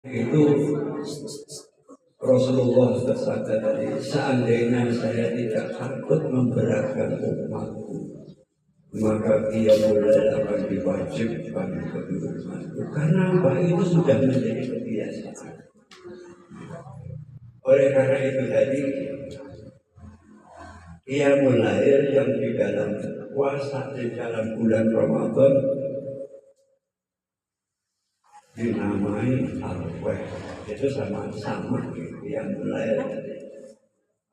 Itu Rasulullah bersabda tadi, seandainya saya tidak takut memberatkan umatku, maka dia mulai akan diwajibkan keturunan. Karena apa? Itu sudah menjadi kebiasaan. Oleh karena itu tadi, ia mulai yang di dalam puasa di dalam bulan Ramadan dinamai al-weh. Itu sama-sama yang mulai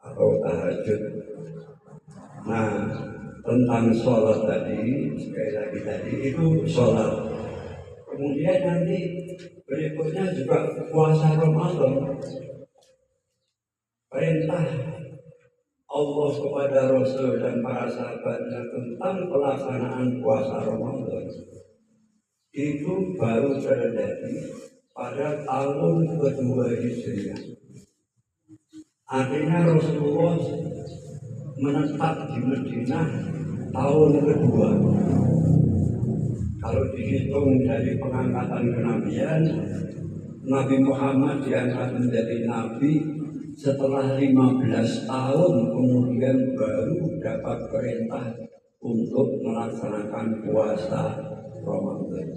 atau tahajud. Nah, tentang sholat tadi, sekali lagi tadi itu sholat. Kemudian nanti berikutnya juga puasa Ramadan. Perintah Allah kepada Rasul dan para sahabatnya tentang pelaksanaan puasa Ramadan itu baru terjadi pada tahun kedua Hijriah. Artinya Rasulullah menetap di Madinah tahun kedua. Kalau dihitung dari pengangkatan kenabian, Nabi Muhammad diangkat menjadi nabi setelah 15 tahun, kemudian baru dapat perintah untuk melaksanakan puasa Ramadan.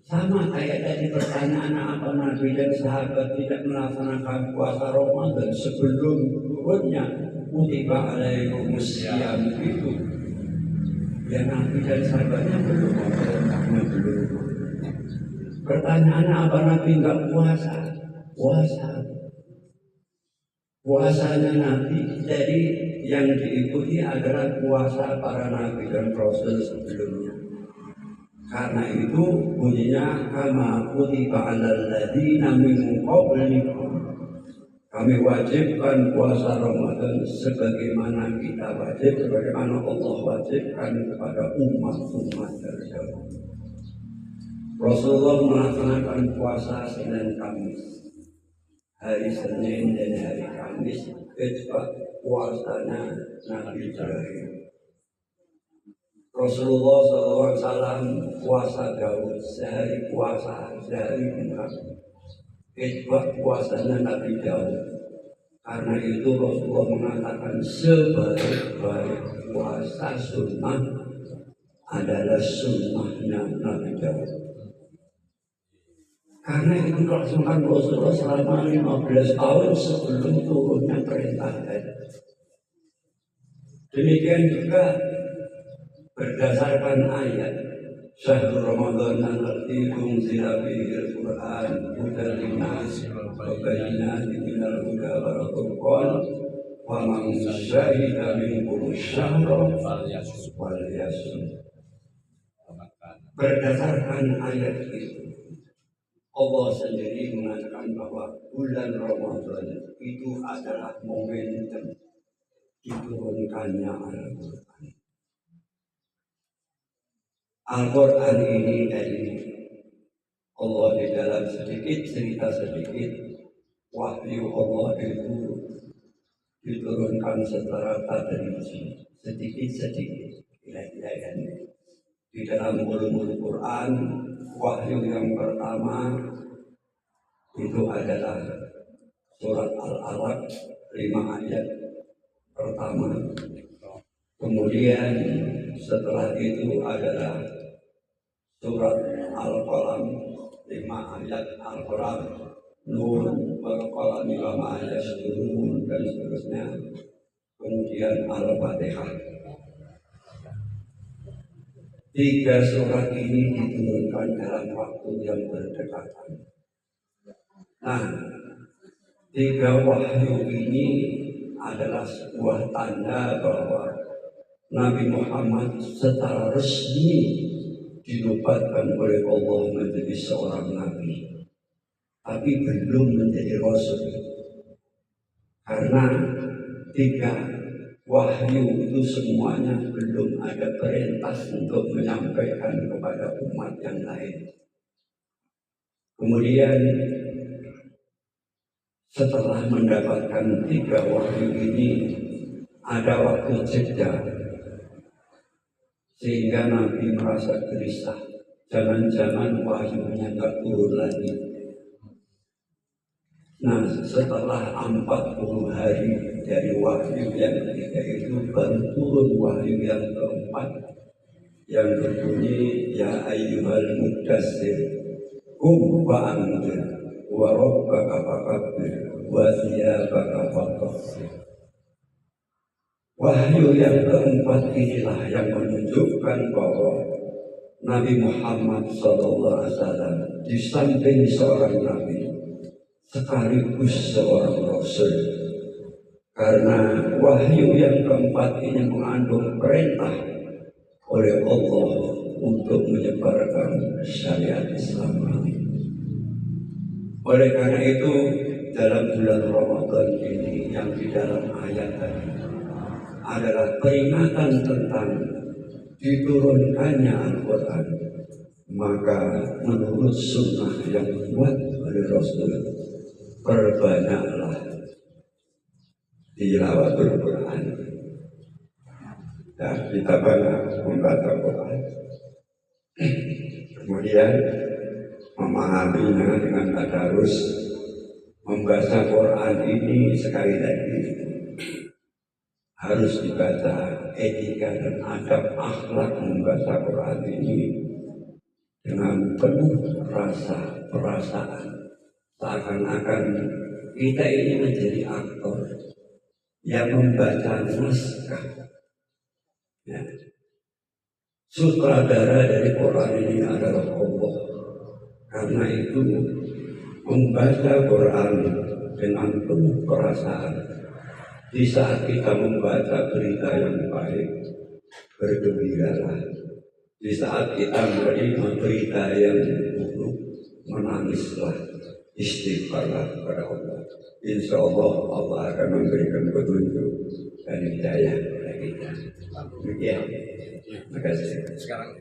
Sama kayak tadi pertanyaan, apa Nabi dan sahabat tidak melaksanakan puasa Ramadan sebelum turunnya kutiba alaikumus syiyam itu? Ya Nabi dan sahabatnya belum memerintahnya belum. Pertanyaannya, apa Nabi enggak puasa? Puasa. Puasanya Nabi jadi yang diikuti adalah puasa para Nabi dan Rasul sebelumnya. Karena itu bunyinya kama kutiba alal ladzina min qablikum. Kami wajibkan puasa Ramadan sebagaimana kita wajib, sebagaimana Allah wajibkan kepada umat-umat terdahulu. Rasulullah melaksanakan puasa Senin Kamis. Hari Senin dan hari Kamis itu puasanya Nabi Ibrahim. Rasulullah SAW puasa Daud, sehari puasa, sehari enggak. Itu puasanya Nabi Daud. Karena itu Rasulullah mengatakan sebaik-baik puasa sunnah adalah sunnahnya Nabi Daud. Karena itu dilaksanakan Rasulullah selama 15 tahun sebelum turunnya perintah tadi. Demikian juga berdasarkan ayat Syahrul Ramadan allati unzila fihi al-Qur'an hudan linnas wa bayyinatin minal huda wal furqan wa man syahida minkum asyhara falyasum. Berdasarkan ayat itu, Allah sendiri mengatakan bahwa bulan Ramadan itu adalah momentum diturunkannya Al-Quran. Al-Quran ini dari Allah di dalam cerita sedikit wahyu Allah itu diturunkan secara tadriji, sedikit-sedikit. Kira-kira di dalam ulumul Quran, wahyu yang pertama itu adalah surat Al-Alaq 5 ayat pertama. Kemudian setelah itu adalah surat Al-Qalam 5 ayat Al-Quran, Nun, Al-Qalam 5 ayat Nun, dan seterusnya. Kemudian Al-Fatihah. 3 surat ini diturunkan dalam waktu yang berdekatan. Nah, 3 wahyu ini adalah sebuah tanda bahwa Nabi Muhammad secara resmi dinubuatkan oleh Allah menjadi seorang nabi, tapi belum menjadi rasul. Karena 3 wahyu itu semuanya belum ada perintah untuk menyampaikan kepada umat yang lain. Kemudian setelah mendapatkan 3 wahyu ini, ada waktu jeda, sehingga Nabi merasa gelisah. Jangan-jangan wahyunya nggak turun lagi. Nah, setelah 40 hari dari wahyu yang ketiga itu baru turun wahyu yang keempat yang berbunyi ya ayyuhal mudassir qum fa'anzir wa rabbaka fakabbir wa thiyabaka fatahhir. Wahyu yang keempat inilah yang menunjukkan bahwa Nabi Muhammad SAW di samping seorang Nabi sekaligus seorang Rasul. Karena wahyu yang keempat ini mengandung perintah oleh Allah untuk menyebarkan syariat Islam ini. Oleh karena itu dalam bulan Ramadan ini yang di dalam ayat tadi adalah peringatan tentang diturunkannya Al-Quran. Maka menurut sunnah yang kuat oleh Rasul, perbanyaklah tilawatul Quran. Dan kita banyak membaca Quran. Kemudian memahaminya dengan tadarus. Membaca Quran ini sekali lagi harus dibaca etika dan adab akhlak membaca Quran ini dengan penuh rasa perasaan, seakan-akan kita ini menjadi aktor yang membaca naskah. Ya. Sutradara dari Quran ini adalah Allah. Karena itu membaca Quran dengan penuh perasaan. Di saat kita membaca berita yang baik, bergembiralah. Di saat kita menerima berita yang buruk, menangislah, istighfarlah kepada Allah. Insya Allah Allah akan memberikan petunjuk dan hidayah kepada kita. Demikian. Terima kasih. Sekarang